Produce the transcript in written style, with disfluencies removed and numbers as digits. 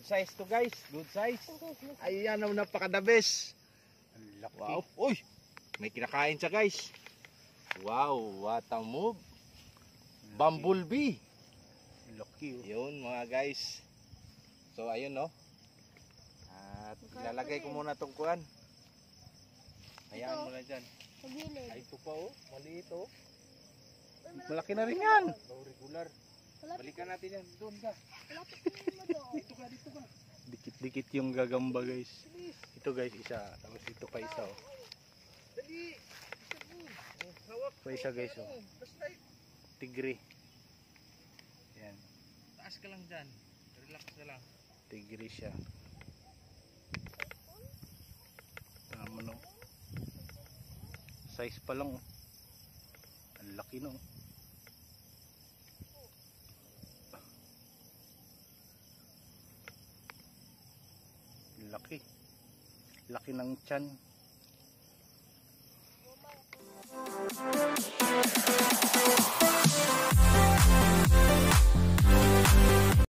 size to guys. Good size. Ayan ang napaka-the best. Ang laki. Wow. Uy, may kinakain siya guys. Wow, what a move. Bumblebee. Laki. Yun mga guys. So ayun no. At ilalagay ko muna tong kuan. Hayaan mo na dyan. Ay ito pa oh, maliit oh. Malaki na rin yan. Oh, regular. Balikan natin yan. Doon ka. Dito ka, dito ka. Dikit-dikit yung gagamba guys. Ito guys isa. Tapos ito pa isa oh. Dali. Hawak. Pa isa guys oh. Tigre. Yan. Taas ka lang dyan. Relax na lang. Tigre siya. Tama no. Size pa lang oh. Ang laki no. Laki. Laki ng tiyan.